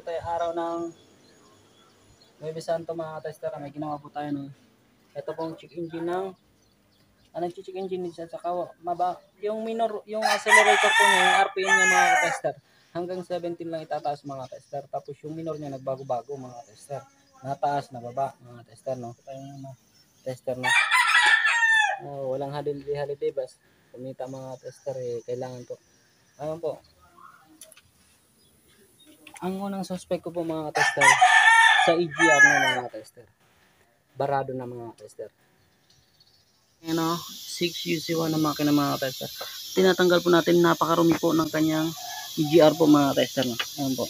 tayo araw ng Huwebes Santo mga tester. May ginawa po tayo ng ito pong check engine ng check engine niya at saka yung minor, yung accelerator po niya, yung RPM niya mga tester. Hanggang 17 lang itataas mga tester. Tapos yung minor niya nagbago-bago mga tester. Nataas, nababa mga tester, no? Tayo mga tester, no? Walang holiday bas. Kumita mga tester kailangan po. Ayun po. Ang unang suspect ko po mga tester sa EGR na mga tester. Barado na mga tester. Ayan o, 6UC1 na makina mga tester. Tinatanggal po natin, napakarumi po ng kanyang EGR po mga tester. No? Ayan po.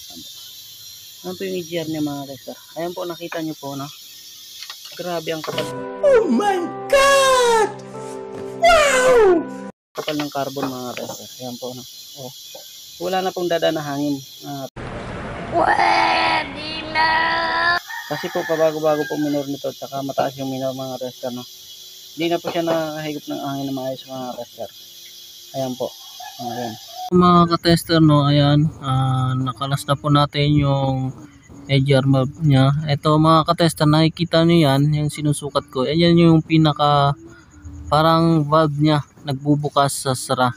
Ayan po yung EGR niya mga tester. Ayan po, nakita nyo po, no? Grabe ang kapal. Oh my God! Wow! Kapal ng carbon mga tester. Ayan po, no? Oh. Wala na pong dada na hangin. Pwede na! Kasi po pabago-bago po minor nito, tsaka mataas yung minor mga tester, no? Hindi na po siya nakahigop ng hangin na maayos mga tester. Ayan po. Ayan. Mga ka-tester, no, ayan, nakalas na po natin yung EGR map niya. Ito mga ka-tester, nakikita nyo yan, yung sinusukat ko. Ayan yung pinaka parang valve niya, nagbubukas sa sara.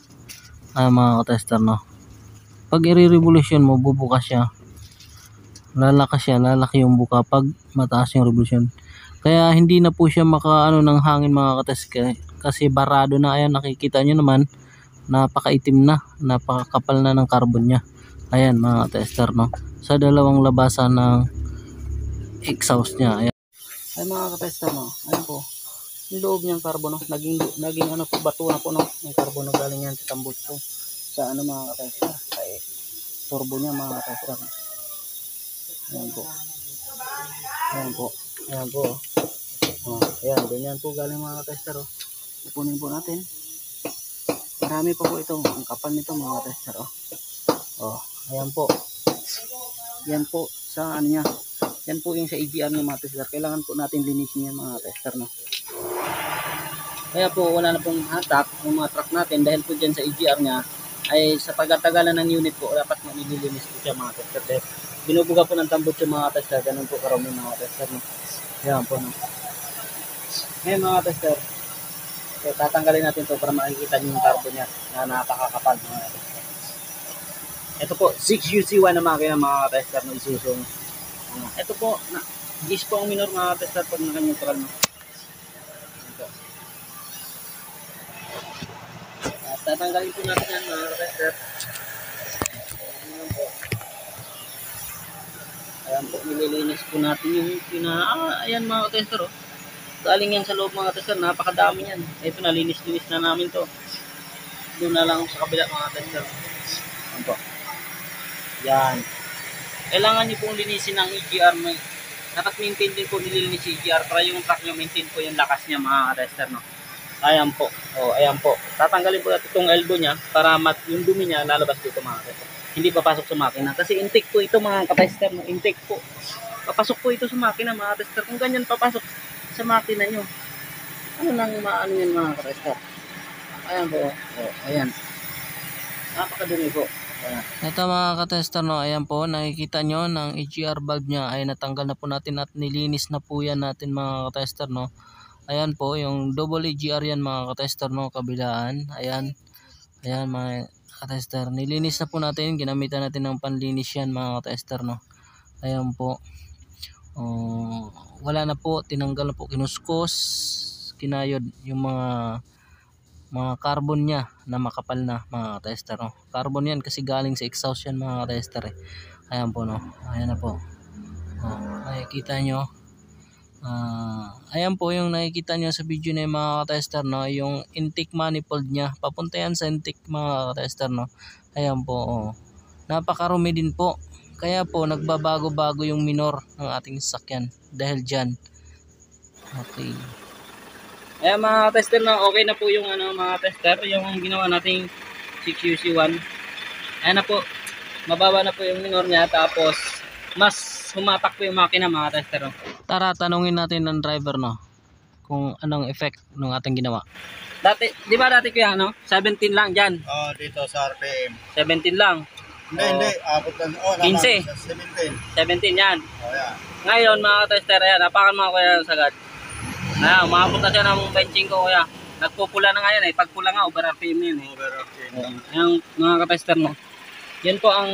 Ayan mga ka-tester, no. Pag i-revolution mo, bubukas siya. Lalaki yung buka pag mataas yung revolution. Kaya hindi na po siya makaano ng hangin mga ka-tester, kasi barado na. Ayan, nakikita nyo naman, napakaitim na, napakakapal na ng carbon niya. Ayan mga tester, no, sa dalawang labasan ng exhaust niya. Ayan. Ay mga ka-tester, no, ayan po yung loob niyang carbon, no, naging ano po, bato na po, no, yung carbon na galing yan sa tambutso sa ano mga ka-tester, ay turbo niya mga ka-tester, no. Ayan po, ayan po, ayan po, ayan, ganyan po galing mga ka-tester. Ipunin po natin. Marami pa po ito, ang kapal nito mga tester. Ayan po. Yan po sa ano niya. Yan po yung sa EGR ng mga tester. Kailangan po natin linisin yan mga tester, no. Kaya po wala na pong hatak ng mga truck natin dahil po dyan sa EGR niya ay sa tagatagalan ng unit po dapat nililinis po siya mga tester. Dahil binubuga po ng tambot yung mga tester. Ganun po karami mga tester, no. Ayan po, no. Ngayon mga tester, tatanggalin natin to para makikita nyo yung carbon niya na napakakapal. Ito po 6UC1 na makina mga tester ng Isuzu. Ito po gis po ang minor mga tester pag naka-neutral, no. Ito. Tatanggalin po natin yan mga tester. Ayan po, nililinis po natin yung ayan mga tester, galing yan sa loob mga tester, napakadami yan. Ito, nalinis-linis na namin to. Doon na lang sa kabila mga tester. Ayan po. Yan. Kailangan nyo pong linisin ng EGR. Dapat maintain din po nililinis yung EGR para yung truck nyo maintain po yung lakas niya mga tester, no. Ayan po. Ayan po. Tatanggalin po natin itong elbow niya para yung dumi niya lalabas dito mga tester. Hindi papasok sa makina. Kasi intake po ito mga ka-tester, no. Intake po. Papasok po ito sa makina mga tester. Kung ganyan papasok sa makina nyo, ano lang maano yan mga ka-tester. Ayan po. Ayan. Napakadumi po. Ayan. Ito mga ka-tester, no, ayan po, nakikita nyo ng EGR valve nya ay natanggal na po natin at nilinis na po yan natin mga ka-tester, no. Ayan po, yung double EGR yan mga ka-tester, no, kabilaan. Ayan. Ayan mga ka-tester, nilinis na po natin, ginamitan natin ng panlinis yan mga ka-tester, no. Ayan po. Wala na po, tinanggal na po, kinuskos, kinayod yung mga carbon niya na makapal na mga tester, no. Carbon yan kasi galing sa exhaust yan mga tester, Ayan po, no. Ayan na po. Nakikita nyo. Ayan po yung nakikita nyo sa video na yung mga tester, no, yung intake manifold niya, papunta yan sa intake mga tester, no. Ayan po. Napakarumi din po. Kaya po nagbabago-bago yung minor ng ating sasakyan dahil dyan. Okay. Ayan mga tester, na okay na po yung mga tester, yung ginawa nating 6UC1. Ayan na po. Mababa na po yung minor niya, tapos mas humatak po yung makina mga tester, no. Tara, tanungin natin ng driver, no, kung anong effect ng ating ginawa. Dati, di ba dati kuya 17 lang dyan? Dito sa RPM. 17 lang. Hindi. Abot lang. 15. 17. 17 yan. Yan. Ngayon mga ka-tester, ayan, napakan mga kuya ng sagad. Ayan, umabot na siya ng benching ko kuya. Nagpupula na nga yan eh. Pagpula nga, over RPM na yun eh. Ayan, mga ka-tester no. Yan po ang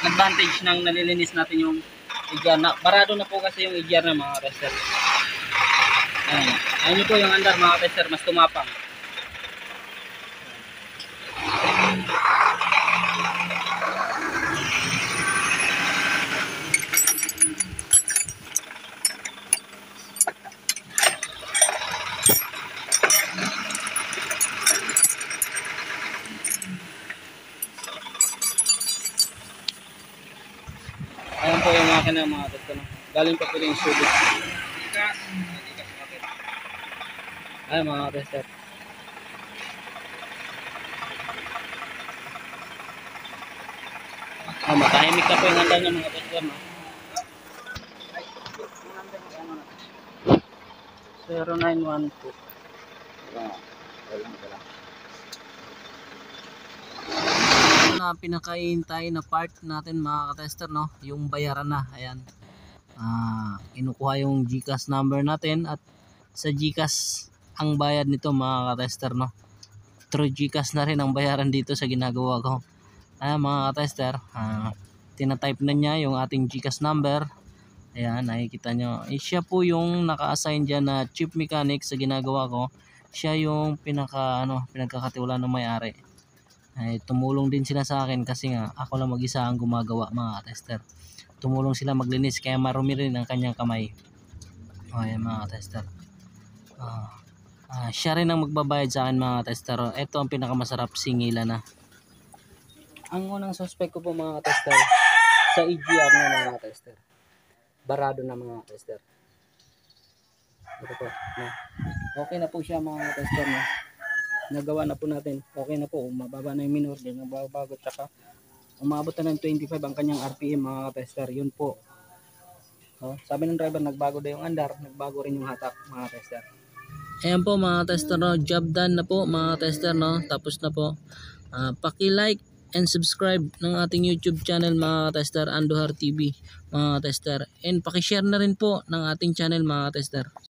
advantage ng nalilinis natin yung EGR. Barado na po kasi yung EGR na mga ka-tester. Ayan. Ayan po yung andar mga ka-tester, mas tumapang. Ayan po yung makina mga ka-tester. Galing pa po yung subit. Ayan mga ka-tester. Matahimik na po yung andar ng mga tester no? 0912 na pinakaintay na part natin mga ka-tester no, yung bayaran na. Ayan, inukuha yung GCash number natin at sa GCash ang bayad nito mga ka-tester no. Through GCash na rin ang bayaran dito sa ginagawa ko. Ayan mga ka-tester, tinatype na niya yung ating GCash number. Ayan, nakikita nyo, siya po yung naka-assign dyan na chief mechanic sa ginagawa ko. Siya yung pinagkakatiwalaan ng may-ari. Ay, tumulong din sila sa akin kasi nga ako lang mag-isa ang gumagawa mga tester. Tumulong sila maglinis kaya marumi rin ang kanyang kamay. Ayan mga tester. Siya rin ang magbabayad sa akin mga tester. Ito ang pinakamasarap, singilan na. Ang unang suspect ko po mga tester sa EGR na mga tester. Barado na mga tester. Ito po. No? Okay na po siya mga tester. No? Nagawa na po natin. Okay na po. Mababa na yung minor din. Nagbabago. Tsaka umabot na ng 25 ang kanyang RPM mga tester. Yun po. No? Sabi ng driver nagbago na yung andar. Nagbago rin yung hatak mga tester. Ayan po mga tester. No? Job done na po mga tester. No? Tapos na po. Paki-like and subscribe ng ating YouTube channel mga tester, Andujar TV mga tester, and paki-share na rin po ng ating channel mga tester.